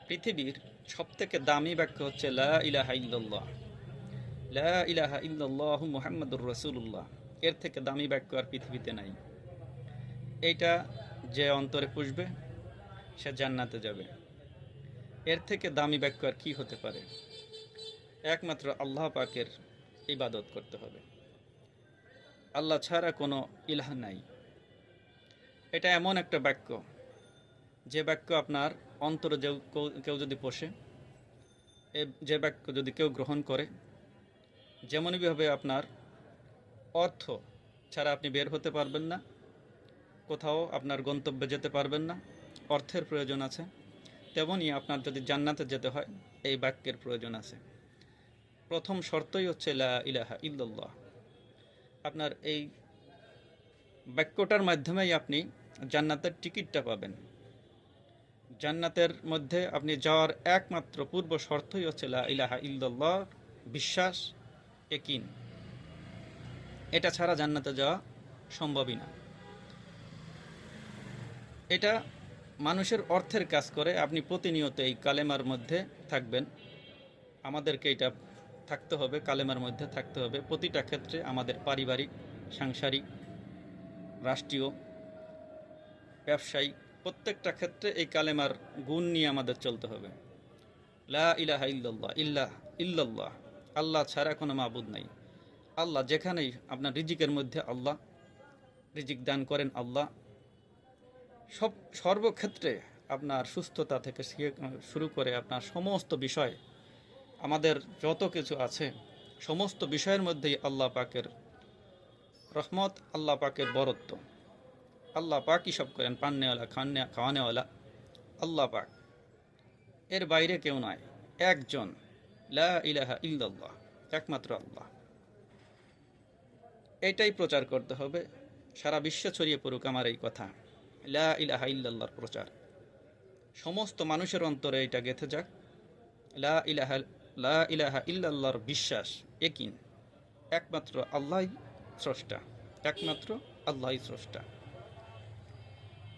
পৃথিবীর সবথেকে দামি বাক্য হচ্ছে লা ইলাহা ইল্লাল্লাহ। লা ইলাহা ইল্লাল্লাহু মুহাম্মাদুর রাসূলুল্লাহ। এর থেকে দামি বাক্য আর পৃথিবীতে নাই। এইটা যে অন্তরে পুষবে সে জান্নাতে যাবে। এর থেকে দামি বাক্য আর কি হতে পারে? একমাত্র আল্লাহ পাকের ইবাদত করতে হবে। আল্লাহ ছাড়া কোনো ইলাহ নাই। এটা এমন একটা বাক্য, যে বাক্য আপনার অন্তরে কেউ যদি পোষে, যে বাক্য যদি কেউ গ্রহণ করে, যেমনইভাবে আপনার অর্থ ছাড়া আপনি বের হতে পারবেন না, কোথাও আপনার গন্তব্যে যেতে পারবেন না, অর্থের প্রয়োজন আছে, তেমনই আপনার যদি জান্নাতে যেতে হয় এই বাক্যের প্রয়োজন আছে। প্রথম শর্তই হচ্ছে লা ইলাহা ইল্লাল্লাহ। আপনার এই বাক্যটার মাধ্যমেই আপনি জান্নাতের টিকিটটা পাবেন। জান্নাতের মধ্যে আপনি যাওয়ার একমাত্র পূর্ব শর্তই হচ্ছে লা ইলাহা ইল্লাল্লাহ, বিশ্বাস, ইয়াকিন। এটা ছাড়া জান্নাতে যাওয়া সম্ভবই না। এটা মানুষের অর্থের কাজ করে। আপনি প্রতিনিয়ত এই কালেমার মধ্যে থাকবেন। আমাদেরকে এটা থাকতে হবে, কালেমার মধ্যে থাকতে হবে প্রতিটা ক্ষেত্রে। আমাদের পারিবারিক, সাংসারিক, রাষ্ট্রীয়, ব্যবসায়িক প্রত্যেকটা ক্ষেত্রে এই কালেমার গুণ নিয়ে আমাদের চলতে হবে। লা ইলাহা ইল্লাল্লাহ, ইল্লাল্লাহ, আল্লাহ ছাড়া কোনো মাবুদ নাই। আল্লাহ যেখানেই আপনার রিজিকের মধ্যে আল্লাহ, রিজিক দান করেন আল্লাহ। সর্বক্ষেত্রে আপনার সুস্থতা থেকে শুরু করে আপনার সমস্ত বিষয়, আমাদের যত কিছু আছে সমস্ত বিষয়ের মধ্যেই আল্লাহ পাকের রহমত, আল্লাহ পাকের বরত্ব। আল্লাহ পাকই সব করেন, পান্নেওয়ালা, খাওয়ানেওয়ালা আল্লাহ পাক। এর বাইরে কেউ নয়, একজন, লা ইলাহা ইল্লাল্লাহ, একমাত্র আল্লাহ। এটাই প্রচার করতে হবে। সারা বিশ্বে ছড়িয়ে পড়ুক আমার এই কথা, লা ইলাহা ইল্লাল্লাহর প্রচার। সমস্ত মানুষের অন্তরে এটা গেঁথে যাক। লা ইলাহা ইল্লাল্লাহর বিশ্বাস, ইয়াকিন, একমাত্র আল্লাহই স্রষ্টা, একমাত্র আল্লাহই স্রষ্টা।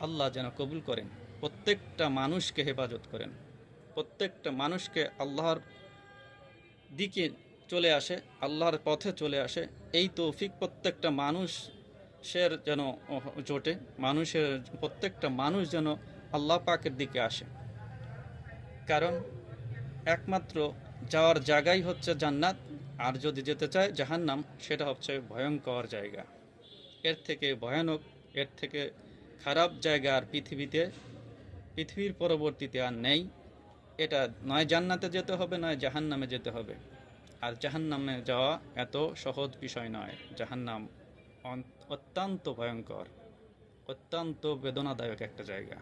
আল্লাহ যেন কবুল করেন, প্রত্যেকটা মানুষকে হেফাজত করেন, প্রত্যেকটা মানুষকে আল্লাহর দিকে চলে আসে, আল্লাহর পথে চলে আসে। এই তৌফিক প্রত্যেকটা মানুষের যেন জোটে, প্রত্যেকটা মানুষ যেন আল্লাহ পাকের দিকে আসে। কারণ একমাত্র যাওয়ার জায়গাই হচ্ছে জান্নাত। আর যদি যেতে চায় জাহান্নাম, সেটা হচ্ছে ভয়ঙ্কর জায়গা। এর থেকে ভয়ানক, এর থেকে খারাপ জায়গা আর পৃথিবীর পরবর্তীতে আর নেই। এটা নয় জান্নাতে যেতে হবে, নয় জাহান্নামে যেতে হবে। আর জাহান্নামে যাওয়া এত সহজ বিষয় নয়। জাহান্নাম অত্যন্ত ভয়ঙ্কর, অত্যন্ত বেদনাদায়ক একটা জায়গা।